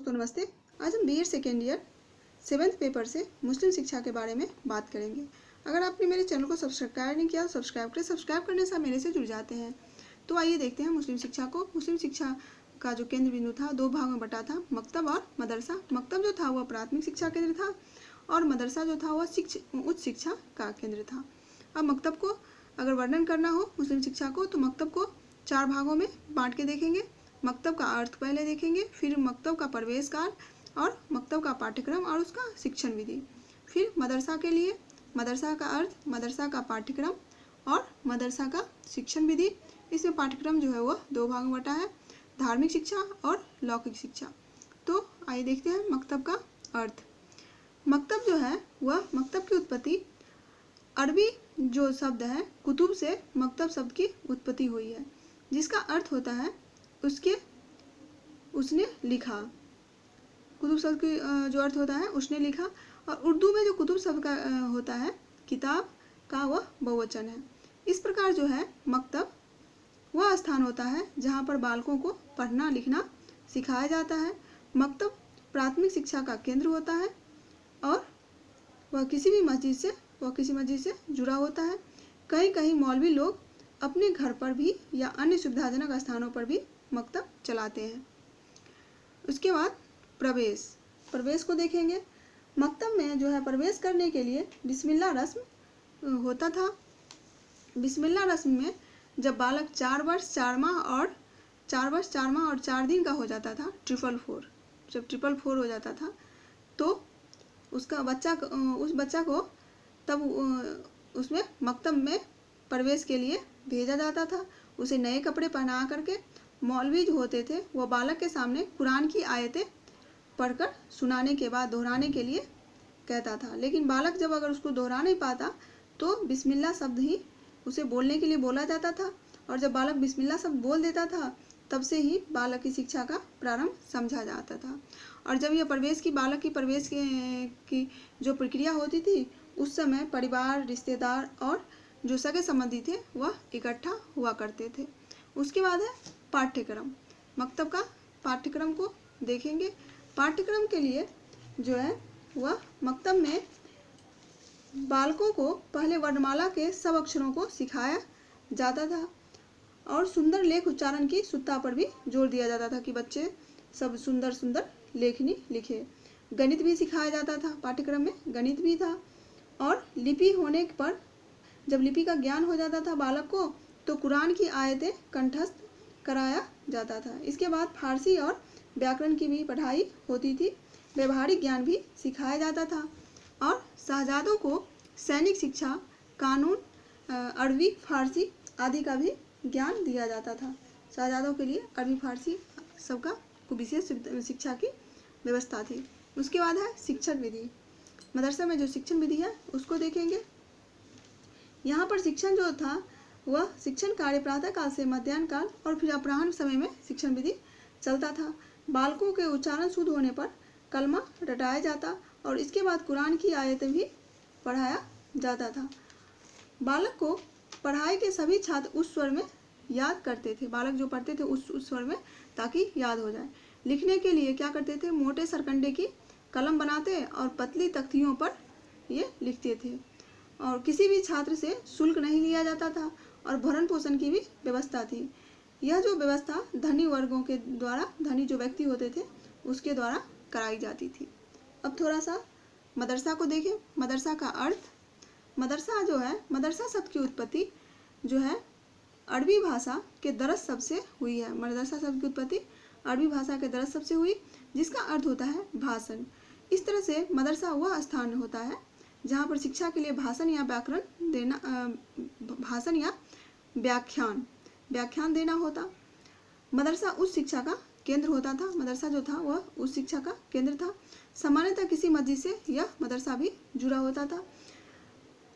दोस्तों नमस्ते। आज हम BEd second year 7th paper से मुस्लिम शिक्षा के बारे में बात करेंगे। अगर आपने मेरे चैनल को सब्सक्राइब नहीं किया तो सब्सक्राइब करें। सब्सक्राइब करने से आप मेरे से जुड़ जाते हैं। तो आइए देखते हैं मुस्लिम शिक्षा को। मुस्लिम शिक्षा का जो केंद्र बिंदु था दो भागों में बटा था, मकतब और मदरसा। मकतब जो था वह प्राथमिक शिक्षा केंद्र था और मदरसा जो था वह उच्च शिक्षा का केंद्र था। अब मकतब को अगर वर्णन करना हो मुस्लिम शिक्षा को तो मकतब को 4 भागों में बांट के देखेंगे। मकतब का अर्थ पहले देखेंगे, फिर मकतब का प्रवेश काल और मकतब का पाठ्यक्रम और उसका शिक्षण विधि। फिर मदरसा के लिए मदरसा का अर्थ, मदरसा का पाठ्यक्रम और मदरसा का शिक्षण विधि। इसमें पाठ्यक्रम जो है वह 2 भाग में बटा है, धार्मिक शिक्षा और लौकिक शिक्षा। तो आइए देखते हैं मकतब का अर्थ। मकतब जो है वह मकतब की उत्पत्ति अरबी जो शब्द है कुतुब से मकतब शब्द की उत्पत्ति हुई है, जिसका अर्थ होता है उसने लिखा। कुतुब शब्द की जो अर्थ होता है उसने लिखा। और उर्दू में जो कुतुब शब्द का होता है किताब का वह बहुवचन है। इस प्रकार जो है मकतब वह स्थान होता है जहाँ पर बालकों को पढ़ना लिखना सिखाया जाता है। मकतब प्राथमिक शिक्षा का केंद्र होता है और वह किसी मस्जिद से जुड़ा होता है। कहीं मौलवी लोग अपने घर पर भी या अन्य सुविधाजनक स्थानों पर भी मकतब चलाते हैं। उसके बाद प्रवेश को देखेंगे। मकतब में जो है प्रवेश करने के लिए बिस्मिल्लाह रस्म होता था। बिस्मिल्लाह रस्म में जब बालक 4 वर्ष 4 माह और 4 दिन का हो जाता था, 444 जब 444 हो जाता था तो उस बच्चा को तब उसमें मकतब में प्रवेश के लिए भेजा जाता था। उसे नए कपड़े पहना करके मौलवी जो होते थे वह बालक के सामने कुरान की आयतें पढ़कर सुनाने के बाद दोहराने के लिए कहता था। लेकिन बालक जब अगर उसको दोहरा नहीं पाता तो बिस्मिल्लाह शब्द ही उसे बोलने के लिए बोला जाता था। और जब बालक बिस्मिल्लाह शब्द बोल देता था तब से ही बालक की शिक्षा का प्रारंभ समझा जाता था। और जब यह बालक की प्रवेश की जो प्रक्रिया होती थी उस समय परिवार, रिश्तेदार और जो सगे संबंधी थे वह इकट्ठा हुआ करते थे। उसके बाद है पाठ्यक्रम। मकतब का पाठ्यक्रम को देखेंगे। पाठ्यक्रम के लिए जो है वह मकतब में बालकों को पहले वर्णमाला के सब अक्षरों को सिखाया जाता था और सुंदर लेख उच्चारण की शुद्धता पर भी जोर दिया जाता था कि बच्चे सब सुंदर सुंदर लेखनी लिखे। गणित भी सिखाया जाता था, पाठ्यक्रम में गणित भी था। और लिपि होने पर जब लिपि का ज्ञान हो जाता था बालक को तो कुरान की आयतें कंठस्थ कराया जाता था। इसके बाद फारसी और व्याकरण की भी पढ़ाई होती थी। व्यवहारिक ज्ञान भी सिखाया जाता था और शहजादों को सैनिक शिक्षा, कानून, अरबी, फारसी आदि का भी ज्ञान दिया जाता था। शहजादों के लिए अरबी, फारसी सबका विशेष शिक्षा की व्यवस्था थी। उसके बाद है शिक्षण विधि। मदरसा में जो शिक्षण विधि है उसको देखेंगे। यहाँ पर शिक्षण जो था वह शिक्षण कार्य प्रातः काल से मध्याह्न काल और फिर अपराह्न समय में शिक्षण विधि चलता था। बालकों के उच्चारण शुद्ध होने पर कलमा रटाया जाता और इसके बाद कुरान की आयतें भी पढ़ाया जाता था। बालक को पढ़ाई के सभी छात्र उस स्वर में याद करते थे। बालक जो पढ़ते थे उस स्वर में ताकि याद हो जाए। लिखने के लिए क्या करते थे, मोटे सरकंडे की कलम बनाते और पतली तख्तियों पर ये लिखते थे। और किसी भी छात्र से शुल्क नहीं लिया जाता था और भरण पोषण की भी व्यवस्था थी। यह जो व्यवस्था धनी वर्गों के द्वारा, धनी जो व्यक्ति होते थे उसके द्वारा कराई जाती थी। अब थोड़ा सा मदरसा को देखें। मदरसा का अर्थ। मदरसा जो है, मदरसा शब्द की उत्पत्ति जो है अरबी भाषा के दरस शब्द से हुई है। मदरसा शब्द की उत्पत्ति अरबी भाषा के दरस शब्द से हुई जिसका अर्थ होता है भाषण। इस तरह से मदरसा वह स्थान होता है जहाँ पर शिक्षा के लिए भाषण या व्याख्यान देना होता। मदरसा उस शिक्षा का केंद्र होता था। मदरसा जो था वह उस शिक्षा का केंद्र था। सामान्यतः किसी मस्जिद से यह मदरसा भी जुड़ा होता था।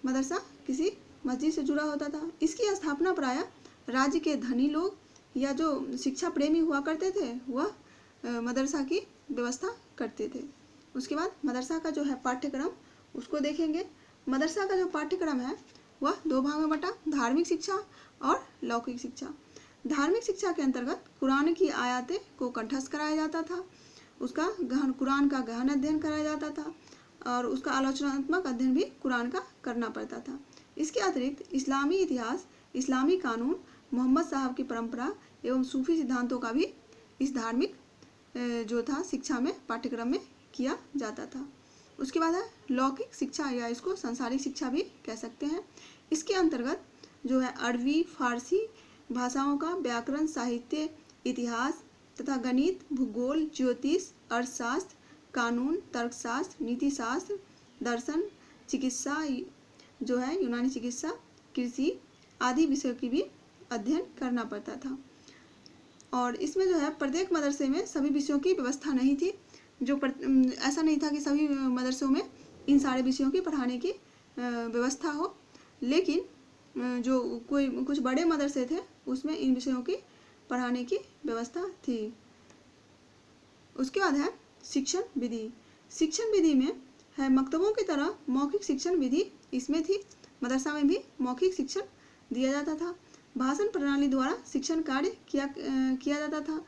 मदरसा किसी मस्जिद से जुड़ा होता था। इसकी स्थापना प्रायः राज्य के धनी लोग या जो शिक्षा प्रेमी हुआ करते थे वह मदरसा की व्यवस्था करते थे। उसके बाद मदरसा का जो है पाठ्यक्रम उसको देखेंगे। मदरसा का जो पाठ्यक्रम है वह 2 भाग में बटा, धार्मिक शिक्षा और लौकिक शिक्षा। धार्मिक शिक्षा के अंतर्गत कुरान की आयतें को कंठस्थ कराया जाता था उसका गहन कुरान का गहन अध्ययन कराया जाता था और उसका आलोचनात्मक अध्ययन भी कुरान का करना पड़ता था। इसके अतिरिक्त इस्लामी इतिहास, इस्लामी कानून, मोहम्मद साहब की परंपरा एवं सूफी सिद्धांतों का भी इस धार्मिक जो था शिक्षा में पाठ्यक्रम में किया जाता था। उसके बाद है लौकिक शिक्षा या इसको संसारिक शिक्षा भी कह सकते हैं। इसके अंतर्गत जो है अरबी, फारसी भाषाओं का व्याकरण, साहित्य, इतिहास तथा गणित, भूगोल, ज्योतिष, अर्थशास्त्र, कानून, तर्कशास्त्र, नीतिशास्त्र, दर्शन, चिकित्सा जो है यूनानी चिकित्सा, कृषि आदि विषयों की भी अध्ययन करना पड़ता था। और इसमें जो है प्रत्येक मदरसे में सभी विषयों की व्यवस्था नहीं थी। ऐसा नहीं था कि सभी मदरसों में इन सारे विषयों की पढ़ाने की व्यवस्था हो, लेकिन जो कुछ बड़े मदरसे थे उसमें इन विषयों की पढ़ाने की व्यवस्था थी। उसके बाद है शिक्षण विधि। शिक्षण विधि में है मकतबों की तरह मौखिक शिक्षण विधि इसमें थी। मदरसा में भी मौखिक शिक्षण दिया जाता था। भाषण प्रणाली द्वारा शिक्षण कार्य किया जाता था।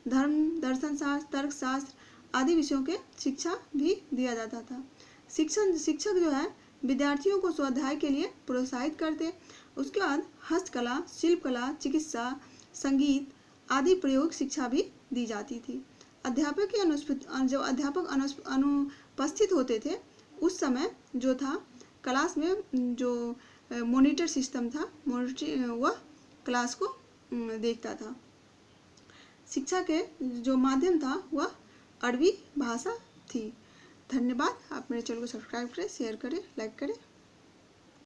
धर्म, दर्शन शास्त्र, तर्कशास्त्र आदि विषयों के शिक्षा भी दिया जाता था। शिक्षक जो है विद्यार्थियों को स्वाध्याय के लिए प्रोत्साहित करते। उसके बाद हस्तकला, शिल्पकला, चिकित्सा, संगीत आदि प्रयोग शिक्षा भी दी जाती थी। अध्यापक की जब अध्यापक अनुपस्थित होते थे उस समय जो था क्लास में जो मॉनिटर सिस्टम था, वह क्लास को देखता था। शिक्षा के जो माध्यम था वह अरबी भाषा थी। धन्यवाद। आप मेरे चैनल को सब्सक्राइब करें, शेयर करें, लाइक करें।